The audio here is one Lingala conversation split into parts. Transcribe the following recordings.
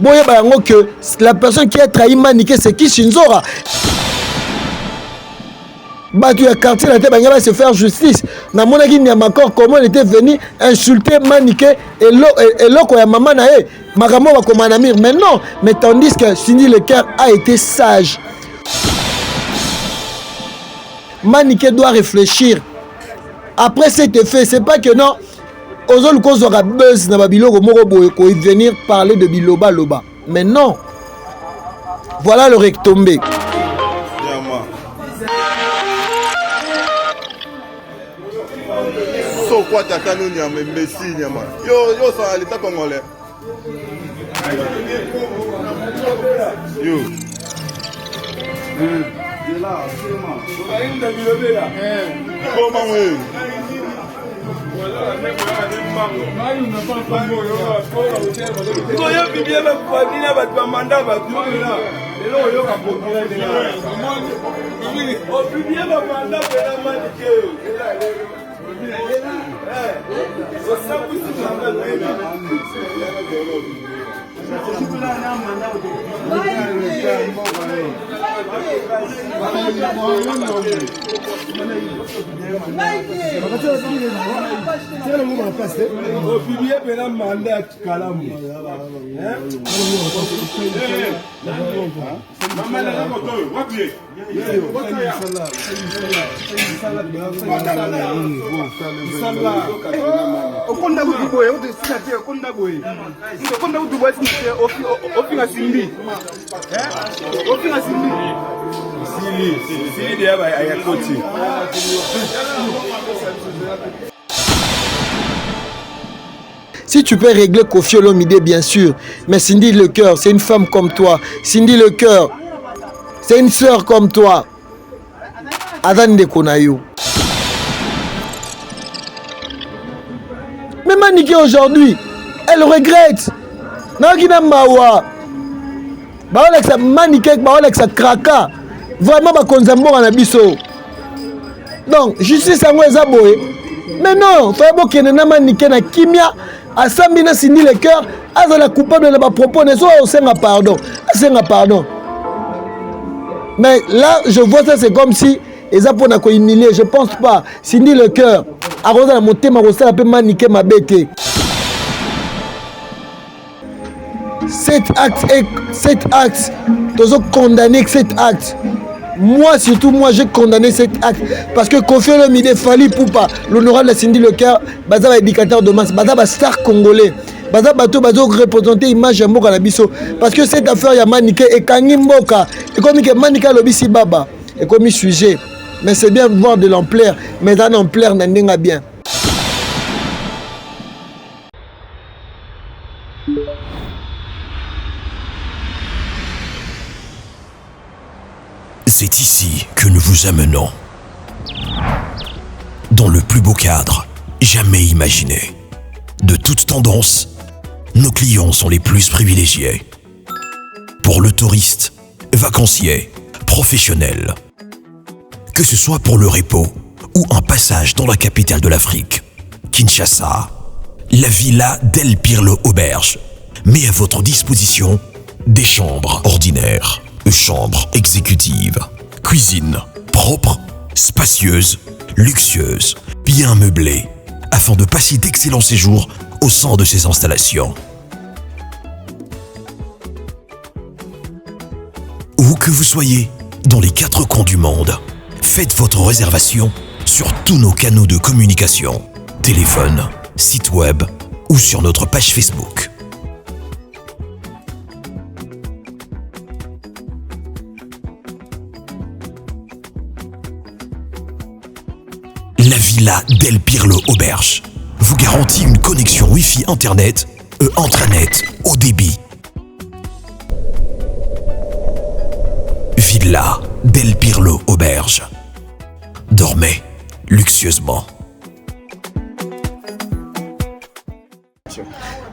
boye bayango que la personne qui a trahi Maniké c'est qui Shinzora. Batu ya quartier la tête va se faire justice. Na mona ki Niamakor comment il était venu insulter Maniké et loko ya maman na e. Makamo va comme Anamir. Mais non, mais tandis que Cindy Leclerc a été sage. Maniké doit réfléchir. Après cet effet, c'est pas que non. Ozol cause aura buzz na babilo moko boye ko venir parler de biloba loba. Mais non. Voilà le retombé. So quoi ta canon ya Messi nyama. Yo ça l'état congolais. Yo. Comment oui? Si tu peux régler Kofi Olomide, bien sûr, mais Cindy Leclerc, c'est une femme comme toi. Cindy Leclerc, c'est une sœur comme toi. Adan de Konayo. Mais Maniké aujourd'hui, elle regrette. Nakina Mawa. Baolexa Maniké, Baolexa Kraka. Vraiment, Bakonzambo en abisso. Donc, justice à moi, Zaboé. Mais non, il faut que nous Maniké na Kimia. A Sambina Cindy Leclerc, à la coupable de ma propos, ne soit au Senga pardon. Pardon. Mais là, je vois ça, c'est comme si ils ont pour nous humilier. Je pense pas. Cindy Leclerc, à Rosa la montée, ma Rosa la peut Maniké ma bête. Cet acte, tous ont condamné cet acte. Moi, surtout, moi, j'ai condamné cet acte. Parce que Kofi Olomide Fally Poupa, l'honorable de Cindy Leclerc, Baza éducateur de masse, Baza star congolais. Baza bateau, Baza représenter l'image de Mboka Nabiso. Parce que cette affaire, il y a Maniké et Kangi Mboka. Et comme il y a Maniké Lobisi Baba. Et comme il sujet. Mais c'est bien de voir de l'ampleur. Mais dans l'ampleur, n'a pas bien. C'est ici que nous vous amenons. Dans le plus beau cadre jamais imaginé. De toute tendance, nos clients sont les plus privilégiés. Pour le touriste, vacancier, professionnel. Que ce soit pour le repos ou un passage dans la capitale de l'Afrique, Kinshasa, la Villa del Pirlo Auberge met à votre disposition des chambres ordinaires, chambres exécutives, cuisine propre, spacieuse, luxueuse, bien meublée, afin de passer d'excellents séjours au sein de ces installations. Où que vous soyez, dans les 4 coins du monde, faites votre réservation sur tous nos canaux de communication, téléphone, site web ou sur notre page Facebook. La Villa del Pirlo Auberge vous garantit une connexion Wi-Fi Internet et intranet haut débit. Villa del Pirlo Auberge. Dormez luxueusement.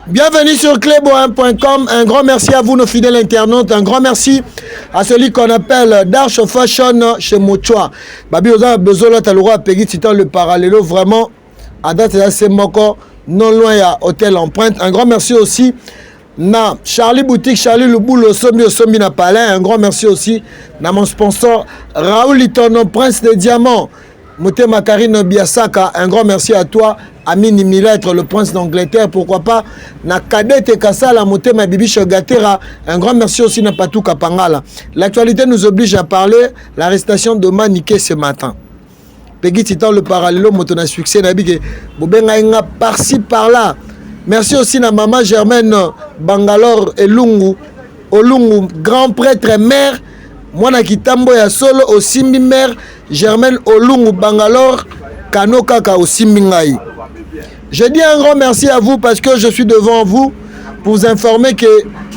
Bienvenue sur cléboin.com. Un grand merci à vous, nos fidèles internautes. Un grand merci à celui qu'on appelle Darsh Fashion chez Mochoa. Babi Oza Bezola Talora Peggy citant le parallélo. Vraiment, à date, c'est assez moko, non loin à Hôtel Empreinte. Un grand merci aussi na Charlie Boutique, Charlie Luboulou, Sombi na Palais. Un grand merci aussi à mon sponsor Raoul Itono, Prince des Diamants. Moutema Karine Biasaka, un grand merci à toi. Amini Milêtre, le prince d'Angleterre, pourquoi pas. Na Kadete Kassala, Moutema Bibi Shogatera, un grand merci aussi à Patou Kapangala. L'actualité nous oblige à parler l'arrestation de Maniké ce matin. Peggy Titan, le parallèle, Motona succès, Nabige, Bobenga par-ci par-là. Merci aussi à maman Germaine Bangalore et Lungu, Olungu, grand prêtre et mère. Moi, na Kitambo ya solo au Simbi mère Germaine Olungu Bangalore, Kano Kaka au Simbi Ngai. Je dis un grand merci à vous parce que je suis devant vous pour vous informer que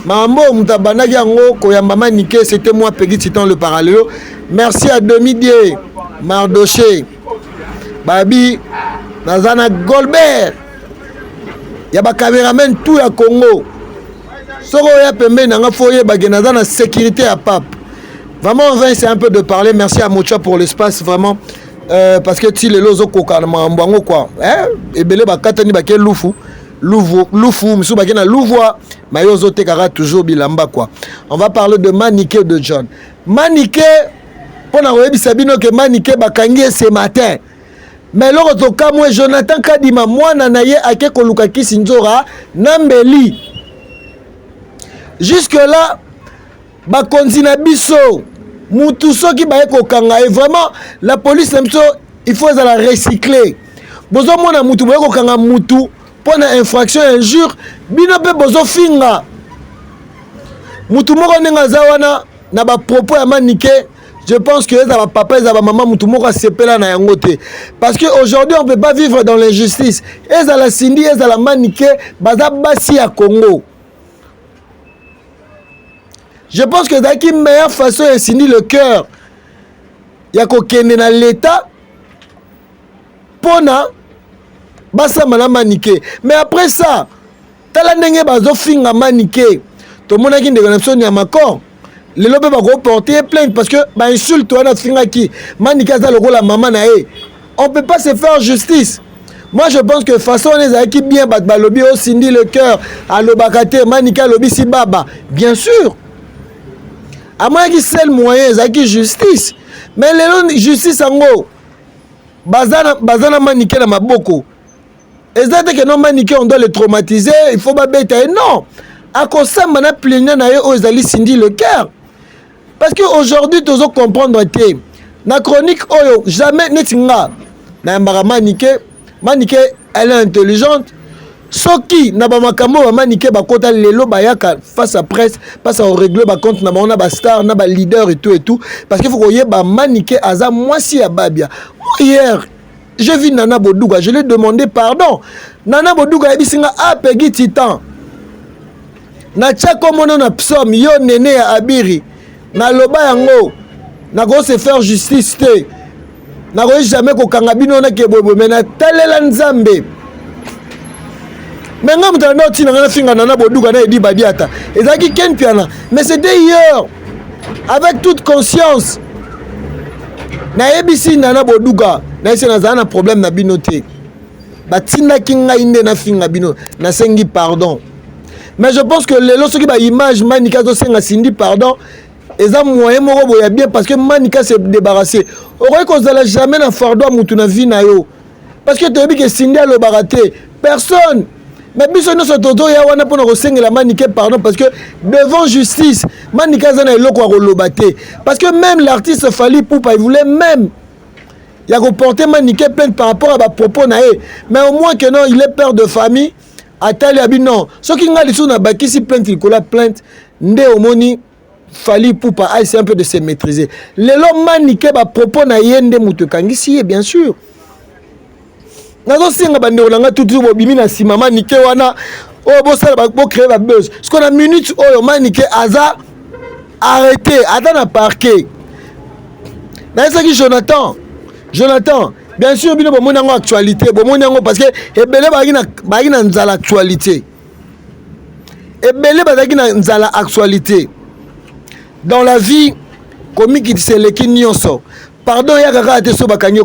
Mambo Mutabanagi Yango Koyambama Nike, c'était moi Peggy Titan le parallèle. Merci à Demi-Dier, Mardoché, Babi, Nazana Goldberg. Il y a des caméramans tout à Congo. Soro ya pembe nanga foye bagena dans la sécurité à Pape. Vraiment c'est un peu de parler. Merci à Mocha pour l'espace vraiment parce que si les lozo koka mbango quoi. Et belé bakatani baké lufu misu bakena louvoa mayozo tekara toujours bilamba quoi. On va parler de Maniké de John. Maniké pour na oyebisa bino que Maniké bakangi ce matin. Mais lors de Kamwe Jonathan Kadima mwana na ye ake koluka kisinzora nambeli. Jusque là bakonzi na biso mutu soki baye kokanga et vraiment la police il faut la recycler. Bozo mona mutu baye kokanga mutu pour na infraction injure bino pe bozo finga. Mutu moko nenga zawana na ba propos ya Maniké. Je pense que ça va papa et ça va maman mutumo ka sepela na yangote parce que aujourd'hui on peut pas vivre dans l'injustice. Et ça la Cindy et ça la Maniké baza basi à Congo. Je pense que c'est la meilleure façon de Cindy le cœur. Ya ko kende na l'état pona basa mana Maniké. Mais après ça, tala ndenge bazo finga Maniké. To mona ki ndeko na biso ni makor. Les lobes vont porter plainte parce que bah insulte on a finga qui Maniké za logo la maman na e. On peut pas se faire justice. Moi je pense que façon les équipes bien bat lobby au Cindy le cœur à l'obakate Maniké lobby si baba bien sûr. À moins qu'il seul moyen zaki justice. Mais les justice ango bazana Maniké na maboko. Exactement que non Maniké on doit le traumatiser, il faut pas bêter non. À cause ça mana plaignant na yo ozali Cindy le cœur. Parce qu'aujourd'hui, tu dois comprendre que la chronique, jamais netinga. Maniké, elle est intelligente. Soki, na ba makambo Maniké bakota lelo bayaka face à presse, face au règle ba compte na ba star, na ba leader et tout. Parce qu'il faut que ba Maniké aza moi si à Babia. Hier, je vis Nana Bodouga, je lui ai demandé pardon. Nana Bodouga ebisinga a Peggy Titan. Na tchako mono na psom yo nene ya Abiri. Na loba yango na go se faire justice te na go jamais ko kanga bino na kebobo mais na talela nzambe mais ngam tanda tina na finga na Bodouga na edi badiata ezaki ken piana mais c'était hier avec toute conscience na ebisi na Bodouga na ese na zana problème na bino te batinda kinga inde na finga bino na sengi pardon mais je pense que les lorsque ba image Maniké zo senga Cindy pardon. Et ça moyen moko boya bien parce que Maniké s'est débarrassé. Aurait qu'on n'allait jamais na fardo mutu na vie na yo. Parce que tu as dit que Cindy a le baraté. Personne. Mais biso no sototo ya wana pona ko sengela Maniké pardon parce que devant justice Maniké zana eloko ko lobaté. Parce que même l'artiste Fally Poupa il voulait même il a reporté Maniké plainte par rapport à ba propos na e. Mais au moins que non, il est père de famille. Atali abino. Ce qui nga lisu na bakisi plainte il colla plainte ndé omoni Fally Poupa c'est un peu de se maîtriser. Les lois Maniké ba propos na yende mutu kangisi bien sûr. Nazo singa bande olanga tout bobimi na sima Maniké wana o bo sala ba créer ba buzz. Ce qu'on a minute o Maniké aza arrêté, attends na parquet. Na ça qui Jonathan, bien sûr bino bomoni ngo actualité, bomoni ngo parce que ebele ba na nzala actualité. Ebele ba na nzala actualité. Dans la vie, comme qui c'est les nyonso. Pardon,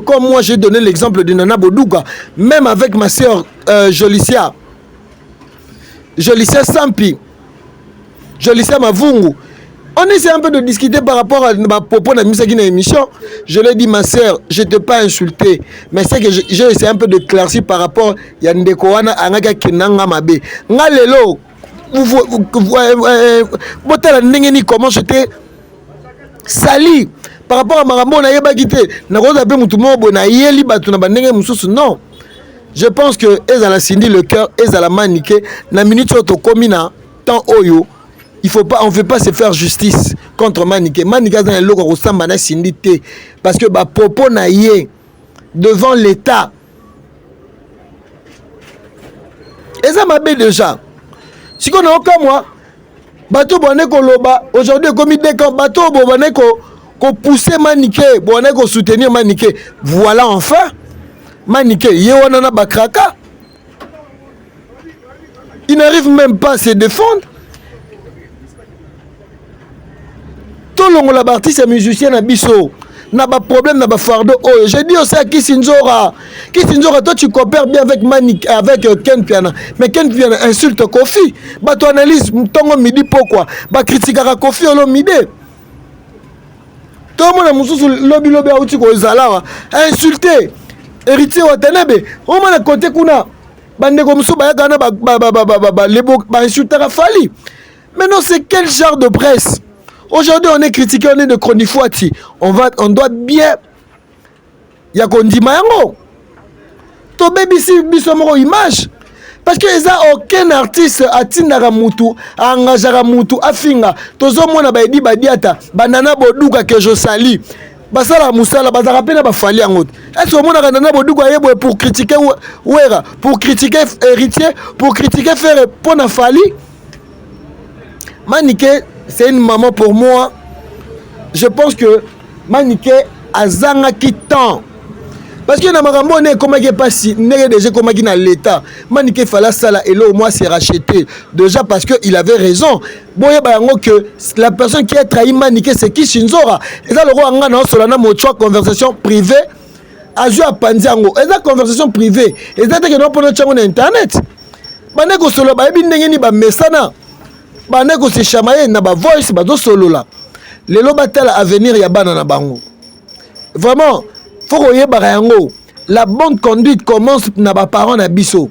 comme moi j'ai donné l'exemple de Nana Bodouga, même avec ma soeur Jolicia Sampi, je lisais à ma vungu. On essaie un peu de discuter par rapport à ma propos dans une émission. Je lui ai dit, ma soeur, je ne t'ai pas insulté. Mais c'est que j'ai essayé un peu de clarifier par rapport à Ndeko Wana Anaga Kenanga Mabe. Ngalelo, comment j'étais sali par rapport à Marambo na yeba kité. Na ko zape mutu mo na yeli batu na bandenge mususu non. Je pense que ezala sindi le cœur, ezala maniqué na minute to komina tant oyo. Il faut pas, on ne veut pas se faire justice contre Maniké. Maniké dans le logo ressemble à Sindité parce que bah popo na yé devant l'État. Et ça m'a bien déjà. Si on a aucun moi, bateau bonne koloba aujourd'hui comme des camps bateau bonne ko pousser Maniké, bonne ko soutenir Maniké. Voilà enfin Maniké yé wana bakraka. Il n'arrive même pas à se défendre. Tout le monde artiste et musicien na biso n'a pas problème n'a pas fardeau. Oh, j'ai dit aussi à Kisinzora, toi tu coopères bien avec Manik, avec Ken Piana, mais Ken Piana insulte Kofi. Bah tu analyses ton midi pourquoi? Bah critique à Kofi au midi. Tout le monde a mususu lobby a uti ko zala insulté héritier wa Tenebe. Au moins à côté kuna bande ko musu ba gana ba lebo ba insulter Fali. Mais non, c'est quel genre de presse? Aujourd'hui, on est critiqué, on est de Chronifuati. On doit bien. Il y a qu'on dit Mayango. To baby si bisomoro image. Parce que ça aucun artiste a tindara mutu, a engagera mutu, a finga. Tozo mona ba edi badiata, banana boduka que je sali. Basala musala, bazara pena ba fali angot. Est-ce que mona banana boduka yebo pour critiquer Ouera, pour critiquer héritier, pour critiquer faire pona fali. Maniké, c'est une maman pour moi. Je pense que Maniké a zanga qui tend. Parce que Namarambo n'est comme il pas si n'est déjà comme il dans l'état. Maniké fallait ça là et là au moins c'est racheté. Déjà parce que il avait raison. Bon il y que la personne qui a trahi Maniké c'est qui Shinzora. Et ça le roi anga na solana mo conversation privée. A joué à Pandiango. Et ça conversation privée. Et ça que non pour notre sur internet. Bane ko solo ba ebi ndenge ni ba mesana. Bane ko se chamaye na ba voice ba do solo là. Les lobatels à venir ya bana na bango. Vraiment, faut que yeba yango. La bonne conduite commence na ba parents na biso.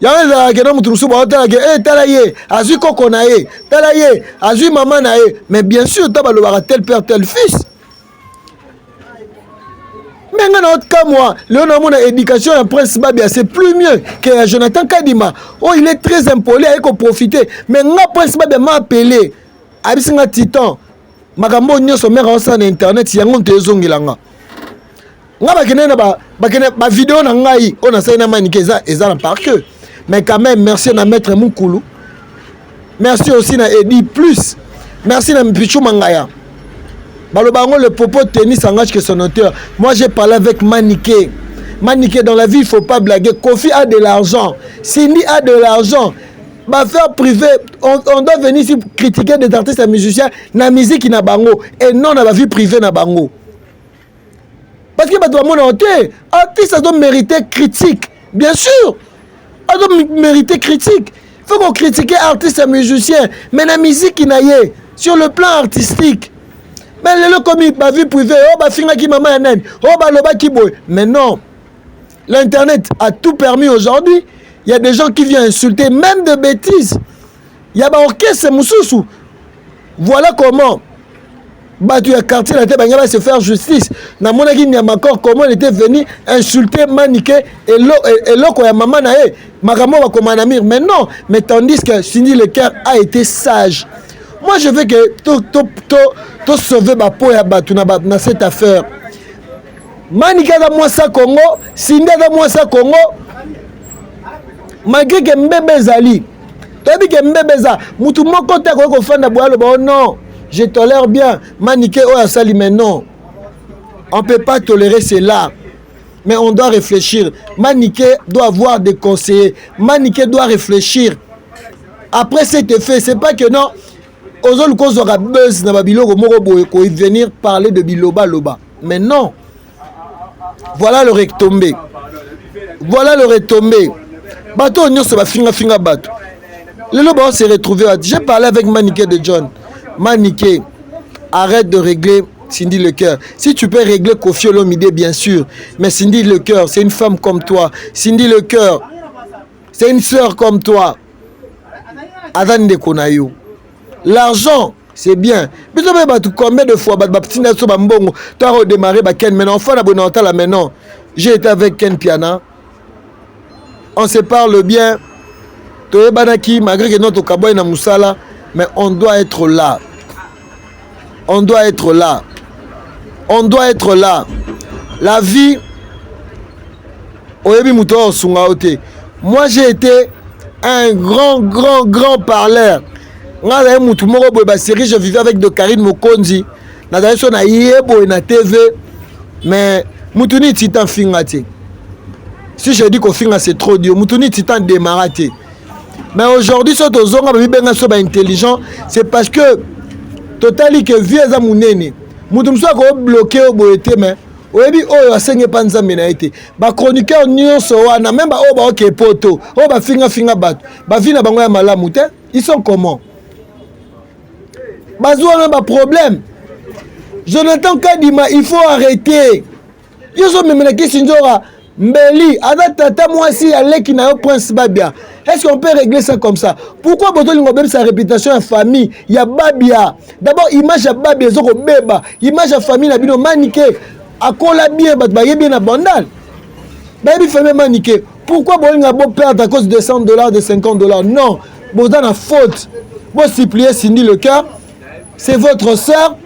Ya nga ke na mutu so ba tala ke talaye, azui koko na ye, talaye, azui maman na ye, mais bien sûr ta ba lo tel père tel fils. Mais dans notre cas, moi, mon éducation en prince Babia, c'est plus mieux que Jonathan Kadima. Oh, il est très impoli, il faut profiter. Mais moi, prince Babia m'a appelé. Abisinga Titan. Makambo nyoso mère en sur internet, yango tezongilanga. Nga bakene ba vidéo na ngai, on a ça na manikeza ezala par que. Mais quand même, merci à maître Moukoulou. Merci aussi à Eddie Plus. Merci à Mpichou Mangaya. Balobango, le popo tennis s'engage que son auteur. Moi, j'ai parlé avec Maniké. Maniké, dans la vie, il ne faut pas blaguer. Kofi a de l'argent. Cindy a de l'argent. Affaire privée, on doit venir ici critiquer des artistes et musiciens. La musique, na bango. Et non, dans la vie privée, na bango. Parce que l'artiste, ça doit mériter critique. Bien sûr. Ça doit mériter critique. Il faut qu'on critique artistes et musiciens. Mais la musique, il y a sur le plan artistique. Mais le comique, ma vie privée, oh bah finga qui maman nen, oh bah loba qui boy. Mais non, l'internet a tout permis aujourd'hui. Il y a des gens qui viennent insulter, même de bêtises. Il y a bah ok c'est moussoussou. Voilà comment. Bah tu as quartier la tête, bah va se faire justice. Na mon avis, encore comment il était venu insulter Maniké et l'eau quoi maman nae, maman va comme un ami. Mais non, mais tandis que Cindy Lecoeur a été sage. Moi, je veux que tu sauver ma peau dans cette affaire. Manika da moi ça Congo, Sinda da moi ça Congo. Malgré que Mbebe Zali, tu as dit que Mbebe Zali, mutu moko te ko fanda boalo ba non, je tolère bien. Maniké o sali mais non. On peut pas tolérer cela. Mais on doit réfléchir. Maniké doit avoir des conseillers. Maniké doit réfléchir. Après cet effet, c'est pas que non. Aujourd'hui, cause aura buzz na babiloko moko boye ko venir parler de biloba loba. Mais non. Voilà le retombé. Voilà le retombé. Bato nyoso ba finga bato. Le lobo s'est retrouvé. J'ai parlé avec Maniké de John. Maniké, arrête de régler Cindy Lecoeur. Si tu peux régler Kofi Olomide, bien sûr. Mais Cindy Lecoeur, c'est une femme comme toi. Cindy Lecoeur, c'est une sœur comme toi. Adan de Konayo. L'argent, c'est bien. Mais combien de fois, tu as redémarré Ken maintenant. Enfin, la maintenant. J'ai été avec Ken Piana. On se parle bien. Malgré que notre Kaboy na Moussala, mais on doit être là. On doit être là. On doit être là. La vie. Moi, j'ai été un grand parleur. Je vivais avec de Karine Mokonzi. Na TV. Mais Moutouni Titan Fingati. Si je dis qu'au final c'est trop dur, Moutouni Titan démarrate. Mais aujourd'hui, si tu es intelligent, c'est parce que totali que vieux amounene. Moutoum soit bloqué au boété, mais au début, oh, a pas nzambe été. Ba chroniqueur nyonso wana même ba oh ba ok poto, oh ba finga bat. Ba vina bango ya malamu te. Ils sont comment? Bazou a un problème. Jonathan Kadima, il faut arrêter. Yo so memena ki sinjora Mbeli, tata moi si Aleki na prince Babia. Est-ce qu'on peut régler ça comme ça? Pourquoi Boto Lingobem sa réputation en famille? Il y a Babia. D'abord image à Babia zoko beba, image à famille na bino maniqué. Akola bien bat ba bien abandal. Baby famille maniqué. Pourquoi Bolinga bo perdre à cause de $100 de $50? Non, Boza na faute. Bo supplier Cindy Lecoeur. C'est votre sœur.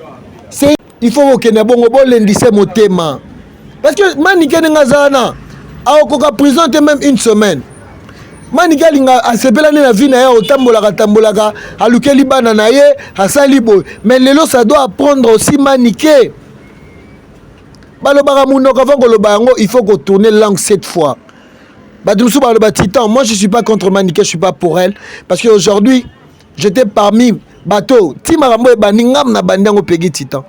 C'est il faut que na bongo bo lendise motema. Parce que Maniké Ngazana a okoka prison même une semaine. Maniké linga a sepela na vie na ya otambolaka a lukeli bana na ye a salibo. Mais lelo ça doit apprendre aussi Maniké. Balobara munoko avant ko lobango, il faut qu'on tourne langue cette fois. Badumsu baloba Titan, moi je suis pas contre Maniké, je suis pas pour elle parce que aujourd'hui, j'étais parmi bateau Timarambo e baningam na bandango pegi Titan.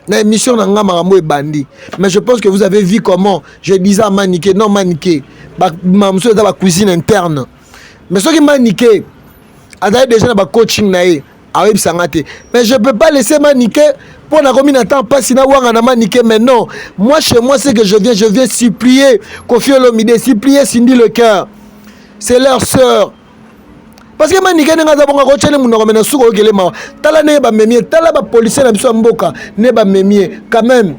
Na émission na ngamarambo e bandi. Mais je pense que vous avez vu comment je disais à Maniké, non Maniké, mamso dans la cuisine interne. Mais ce qui Maniké a déjà na ba coaching na e, a web sangate. Mais je peux pas laisser Maniké pour na combien de temps pas sina wanga na Maniké. Mais non, moi chez moi c'est que je viens supplier Kofi Olomide, supplier Cindy Lecoeur. C'est leur sœur. Parce que Maniké n'a pas de roche, nous n'avons pas souko gelema. Tala ne ba memie, tala ba policier na biso mboka ne ba memie. Quand même,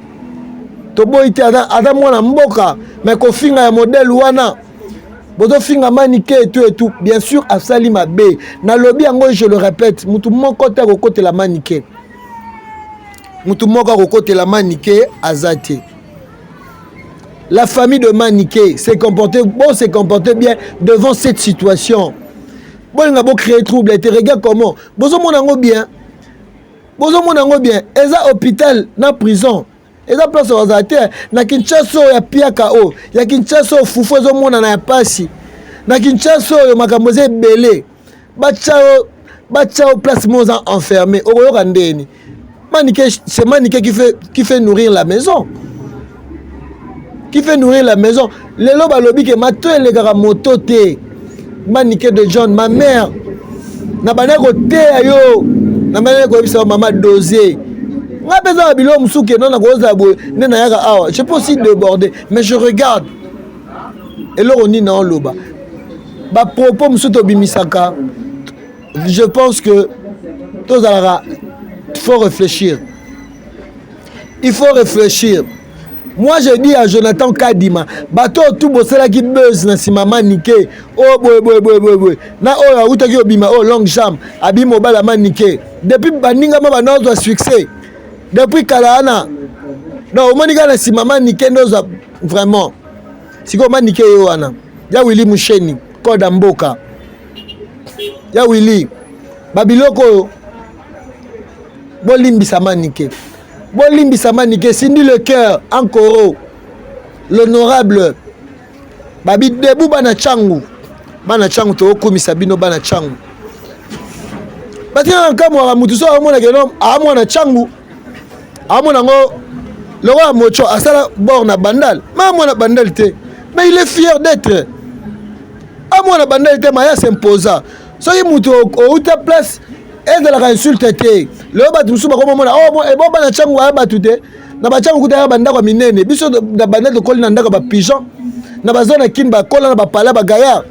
tobo ite adam wana mboka, mais ko finga ya modèle wana. Bodo finga Maniké et tout. Bien sûr, à Salima B. Na lobby ango, je le répète, mutu moko ta ko côté la Maniké. Mutu moko ko côté la Maniké azate. La famille de Maniké s'est comportée bien devant cette situation. Bon, on a beau créer trouble, et regarde comment. Bozo monango bien. Eza hôpital, na prison. Eza place aux artères. Na Kinshasa, ya piaka o. Ya Kinshasa, fufu zo mona na pasi. Na Kinshasa, yo makamboze belé. Bachao place moza enfermé. Oyo kandeni. Maniké, c'est Maniké qui fait nourrir la maison. Qui fait nourrir la maison. Les loba lobby que mato les gars moto te. Maniké de John, ma mère. Na bana ko te ayo. Na bana ko bisa maman dosé. Nga besoin de bilo musuke non na ko zabo ne na yaka awa. Je peux aussi déborder, mais je regarde. Et là on dit na loba. Ba propos musuto bimisaka. Je pense que tous alara il faut réfléchir. Il faut réfléchir. Moi je dis à Jonathan Kadima, bato tout bosela qui buzz na sima Maniké. Oh boy. Na oh uta ki obima oh long jam, abimo bala Maniké. Depuis baninga ma bana doit succès. Depuis Kalana. Non, Maniké na sima Maniké ndoza vraiment. Siko Maniké yo wana. Ya Willy Musheni, Koda Mboka. Ya Willy. Babiloko bolimbisa Maniké. Bolimbisa Maniké, Cindy Lecoeur, encore l'honorable Babi Debou Bana Changu to okomisa bino Bana Changu. Batina nkamwa mutuso amona kenom amona Changu. Amona ngo le roi Mocho asala borna bandal. Ma amona bandal te. Mais il est fier d'être. Amona bandal te maya s'imposa. soki moto outa place ezalaka insulte te lelo bato mosusu bakomomona eboba na ntango aya bato te na bantango kuta ya bandako ya minene biso na banda tokoli na ndako ya bapigeon na baza na kini bakola na bapala bagayar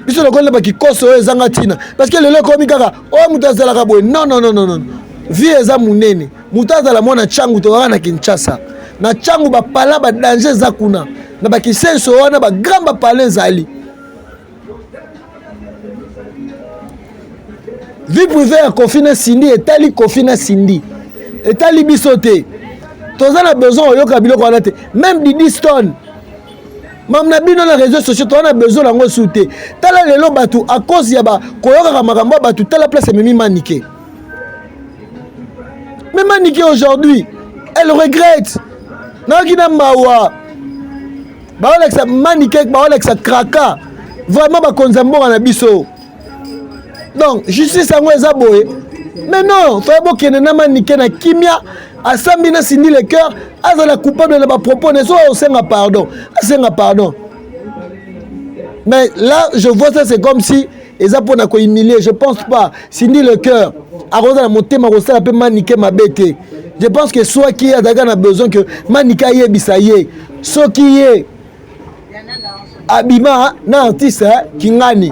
biso tokoli na bakikoso oyo ezanga ntina parce que lelo ekomi kaka oyo moto azalaka boye non vie eza monene moto azala mwana ntango tokaka na Kinshasa na ntango bapala badanger eza kuna na bakisenso wana bagrand bapala ezali vie privée ya Kofi na Cindy etali Kofi na Cindy etali biso te toza na besoin oyoka biloko wana te même Didi Stone mam na bino na réseaux sociaux toza na besoin nango su te tala lelo bato à cause ya koyokaka makambo ya bato tala place ememi Manike mais Manike aujourd'hui elle regrette nayoki na mawa baolekisa Manike baolekisa kraka vraiment bakonza mboka na biso donc justice yango eza boye mais non foye bokende na Manike na kimia asambi na Cindy le cœur azala coupable na bapropos ne so osenga pardon mais là je vois ça c'est comme si eza mpona kohumilier je pense pas Cindy le cœur akoza na motema kosala mpe Manike mabe te je pense que soki ye azalaka na besoin que Manike ayebisa ye soki ye abima na artiste Kingani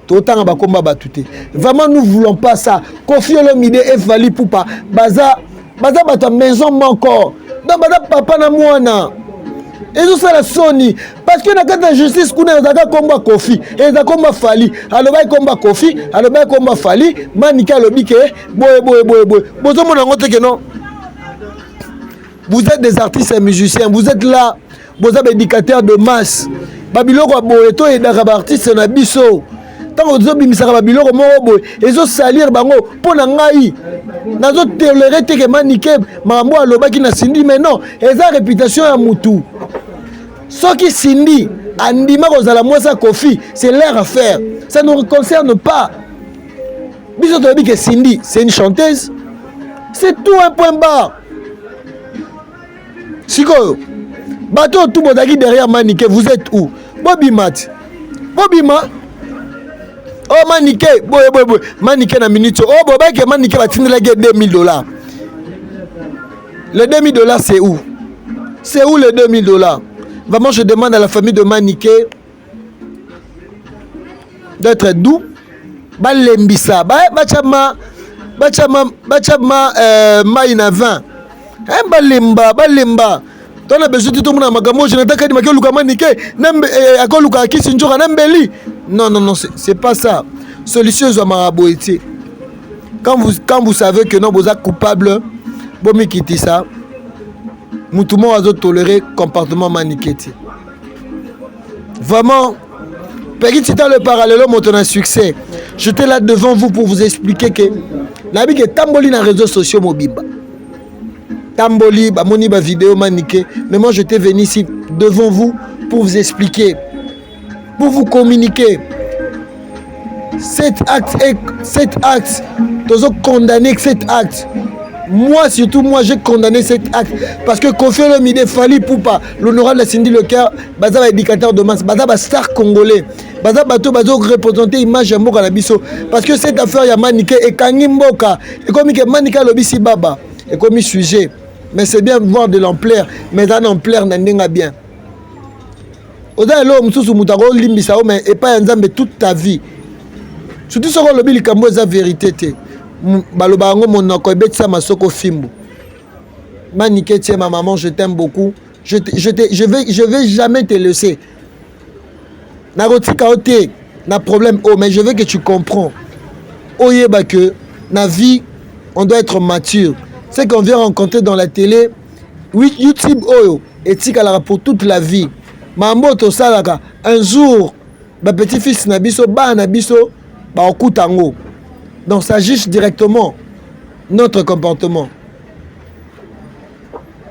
totanga bakomba bato te vraiment nous voulons pas ça Koffi Olomide et Fally Ipupa baza bato ya maison moko donc baza papa na mwana ezosala soni parce que na kati ya justice kuna ezalaka komba Koffi eza komba Fally alobaki komba Koffi alobaki komba Fally Manike alobi ke boye bozomona yango te ke non vous êtes des artistes et musiciens vous êtes là boza bédicateurs de masse babiloko ya boye to edaka baartiste na biso ntango tozobimisaka babiloko moko boye ezosalir bango mpo na ngai nazotolere te ke Manike makambo alobaki na Cindy mais non eza réputation ya mutu soki Cindy andima kozala mwasi ya Koffi c'est leur affaire ça ne nous concerne pas biso toyebi ke Cindy c'est une chanteuse c'est tout un point barre sikoyo bato tout bozalaki derrière Manike vous êtes où bobima oh Manike boye Manike na minute oh bobaki Manike batindelaki $2000 le $2000 c'est où le $2000 vraiment je demande à la famille de Manike d'être doux balembisa bachama mai na 20 balemba tona besoin de tout le monde makambo je n'attends que maké luka Manike akoluka kisi njoka na mbeli non c'est pas ça solution zo maraboiti quand vous savez que non vous êtes coupable bomi kiti ça mutumo azo tolérer comportement Manike vraiment petit dans le parallèle monte un succès j'étais là devant vous pour vous expliquer que nabi que tamboli na réseaux sociaux mobimba tamboli bamoni ba vidéo Manike mais moi j'étais venu ici devant vous pour vous expliquer pour vous communiquer cet acte tozo condamner cet acte moi surtout moi j'ai condamné cet acte parce que Koffi Olomide Fally Ipupa l'honorable Cindy le cœur baza ba éducateur de masse baza ba star congolais baza bato bazo représenter image ya mboka na biso parce que cette affaire ya Manike ekangi mboka ekomi ke Manike lobisi baba ekomi sujet mais c'est bien voir de l'ampleur mais dans l'ampleur na ndenga bien oza elo mususu mutako limbisa o mais epa ya Nzambe toute ta vie surtout soko lobi likambo eza vérité te baloba ngo monoko ebetisa masoko fimbu Manike tie ma maman je t'aime beaucoup je vais jamais te laisser na rotika ote na problème oh mais je veux que tu comprends oyeba que na vie on doit être mature c'est qu'on vient rencontrer dans la télé oui YouTube oyo etikala pour toute la vie mambo to salaka un jour ba petit fils na biso ba na biso ba okutango donc ça juge directement notre comportement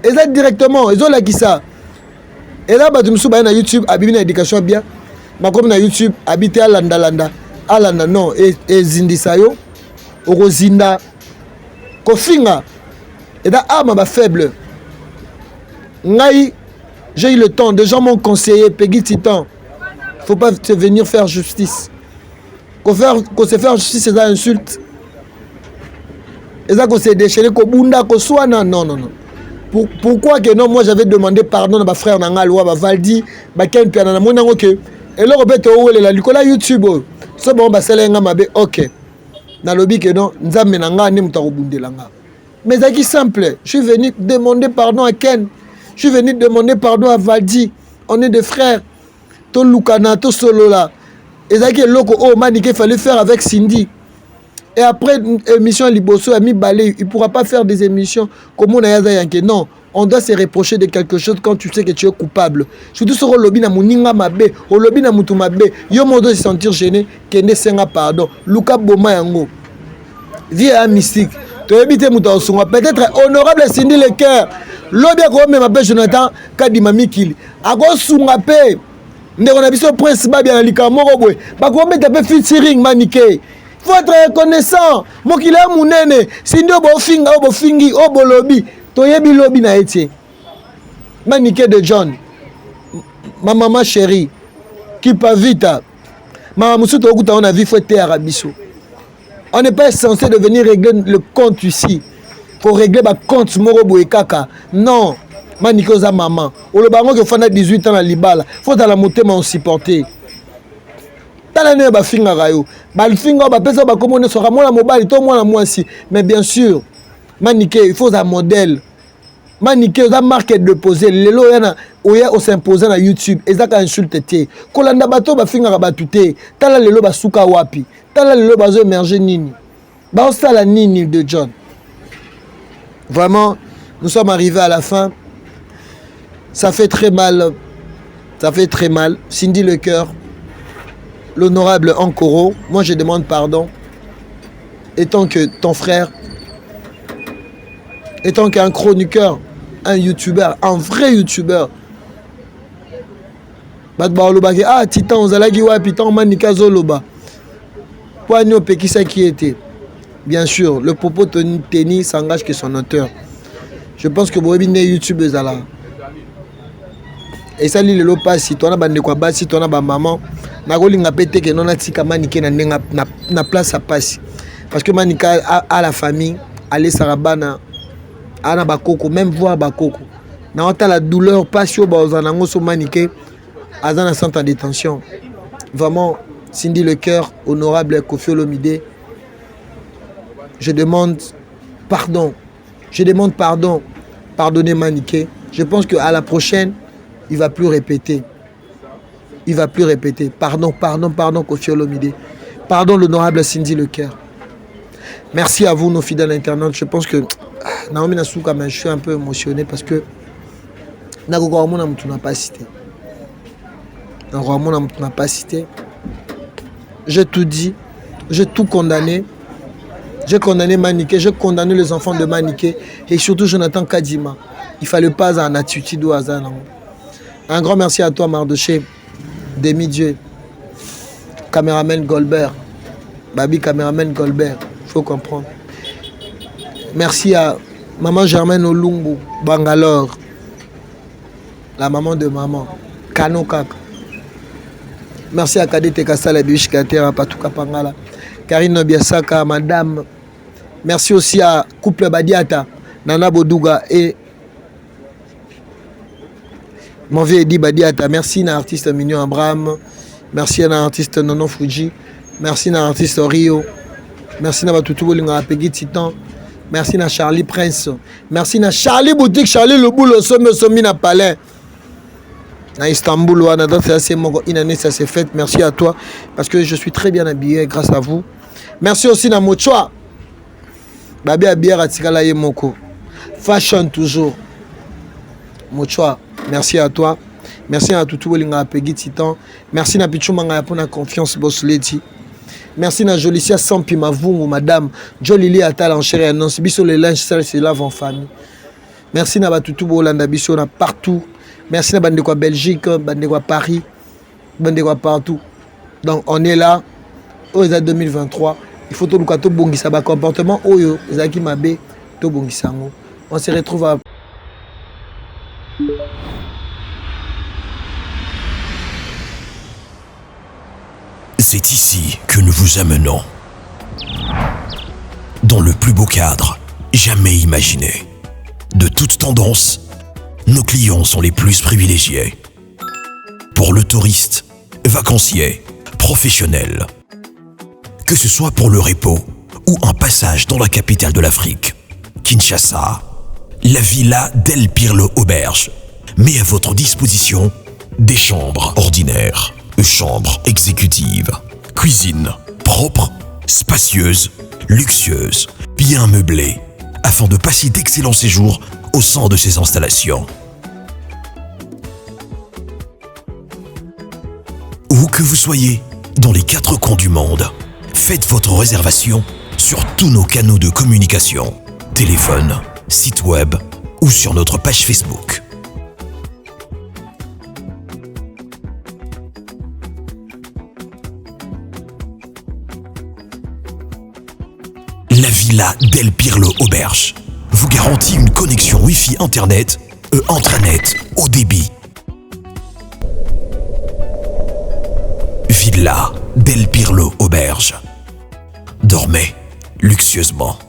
et ça directement ils ont là qui ça et là ba tumsu ba na YouTube abibi na éducation bien ma comme na YouTube habiter alanda non et zindisa yo okozinda kofinga et da ama ba faible ngai j'ai eu le temps des gens m'ont conseillé Peggy Titan faut pas te venir faire justice qu'on se faire justice, c'est ça insulte. Et ça qu'on s'est déchaîné, qu'on bunda, qu'on soit non, non, non, non. Pourquoi que non, moi j'avais demandé pardon à ma frère Nangalwa, ma Valdi, ma Ken Piana, mon ok. Et là, on peut te ouer la Nicolas YouTube. C'est bon, bah c'est l'enga mabe, ok. Dans le lobby que non, nous avons nanga ni mutarobunde langa. Mais c'est qui simple. Je suis venu demander pardon à Ken. Je suis venu demander pardon à Valdi. On est des frères. To Lukana, to Solo là. Et c'est qui est loco, oh man, il fallait faire avec Cindy. Et après émission Liboso a mis balai, il ne pourra pas faire des émissions comme on a Yazayanke. Non, on doit se reprocher de quelque chose quand tu sais que tu es coupable. Surtout sur le lobby na muninga mabe, au lobby na mutu mabe, yo mo doit se sentir gêné, kende senga pardon. Luka Boma yango. Vie à mystique. Tu as évité muta osunga, peut-être honorable Cindy le cœur. Lobby a quand même appelé Jonathan Kadima Mikili. A go sunga pe. Ndeko na biso prince ba bien likamoko boy. Ba ko mettre pe featuring manike. Il faut être reconnaissant. Moi qui l'ai mounene, si nous avons fingi, obo fingi, obo lobby, toyebi lobby na etier. Manique de John, ma maman chérie, qui pas vite. Maman Moussou Toguta, on a vu fouetter à Rabisso. On n'est pas censé de venir régler le compte ici. Pour régler ma compte Morobo et Kaka. Non, manique aux maman. Ou le baron qui fait 18 ans à Libala. Faut à la montée m'en supporter. Mais bien sûr, Maniké, il faut un modèle. Maniké, il faut un marque de poser. Les lois, il faut s'imposer sur YouTube. Et ça, insulte. Kolanda bato, ba finga rabatute. Tala lelo ba suka wapi. Tala lelo ba zo émerger nini. Ba la nini de John. Vraiment, nous sommes arrivés à la fin. Ça fait très mal. Ça fait très mal. Cindy le cœur. L'honorable Ankoro, moi je demande pardon, étant que ton frère, étant qu'un chroniqueur, un youtubeur, un vrai youtubeur. Ah, Titan, Ozalagi Wapi, Titan, Manika Zoloba. Poigno Pekisa qui était. Bien sûr, le propos Teni s'engage que son auteur. Je pense que Boebi n'est youtubeur là. Et ça, il est pas si tu as un si tu as un maman. Nagolinga pété que non atika Maniké na place à passer. Parce que Manika a la famille, aller Sarabana, ana bakoko, même voir bakoko. Na ota la douleur passion bazanango so Maniké, azana centre de détention. Vraiment, Cindy le cœur, honorable Koffi Olomide. Je demande pardon. Je demande pardon. Pardonnez Maniké. Je pense qu'à la prochaine, il ne va plus répéter. Il ne va plus répéter. Pardon, pardon, pardon, Koffi Olomide. Pardon, l'honorable Cindy le cœur. Merci à vous, nos fidèles internautes. Je pense que Naomi Nasuka, je suis un peu émotionné parce que Nagogo n'a pas cité. Nagogo n'a pas cité. J'ai tout dit. J'ai tout condamné. J'ai condamné Maniké. J'ai condamné les enfants de Maniké. Et surtout Jonathan Kadima. Il ne fallait pas en attitude au hasard. Un grand merci à toi, Mardoché. Demi-Dieu, caméraman Goldberg, Babi caméraman Goldberg, il faut comprendre. Merci à maman Germaine Olumbu, Bangalore, la maman de maman, Kano Kaka. Merci à Kadete Kassala, Bishkatera, Patuka Pangala, Karine Biasaka, madame. Merci aussi à Couple Badiata, Nana Bodouga et mon vieux Edi Badiata. Merci à l'artiste Mignon Abraham. Merci à l'artiste Nono Fuji. Merci à l'artiste Rio. Merci à Toutou Bolinga Peggy Titan. Merci à Charlie Prince. Merci à Charlie Boutique, Charlie Le Boulot, Somme na Palais. À Istanbul, une année ça s'est fait. Merci à toi parce que je suis très bien habillé grâce à vous. Merci aussi à Mochoa. Babi Abier Atikala Yemoko. Fashion toujours. Mochoa. Merci à toi. Merci à Toutou Bolinga Peggy Titan. Merci à Pichou Manga pour la confiance, Boss Lady. Merci à Jolicia Sampi Mavungu, madame. Jolili Atal en chérie annonce. Bisso les linges, c'est lave en famille. Merci à Toutou Bolanda Bisso partout. Merci à Bandekwa Belgique, Bandekwa Paris, Bandekwa partout. Donc on est là. Au 2023. Il faut tout le cas, tout bongisa ba comportement. Oyo, Zaki Mabe, tout bongisango. On se retrouve à. C'est ici que nous vous amenons. Dans le plus beau cadre jamais imaginé. De toute tendance, nos clients sont les plus privilégiés. Pour le touriste, vacancier, professionnel. Que ce soit pour le repos ou un passage dans la capitale de l'Afrique, Kinshasa, la Villa del Pirlo Auberge met à votre disposition des chambres ordinaires, chambres exécutives, cuisine propre, spacieuse, luxueuse, bien meublée, afin de passer d'excellents séjours au sein de ces installations. Où que vous soyez, dans les 4 coins du monde, faites votre réservation sur tous nos canaux de communication, téléphone, site web ou sur notre page Facebook. La Villa del Pirlo Auberge vous garantit une connexion Wi-Fi Internet et intranet haut débit. Villa del Pirlo Auberge. Dormez luxueusement.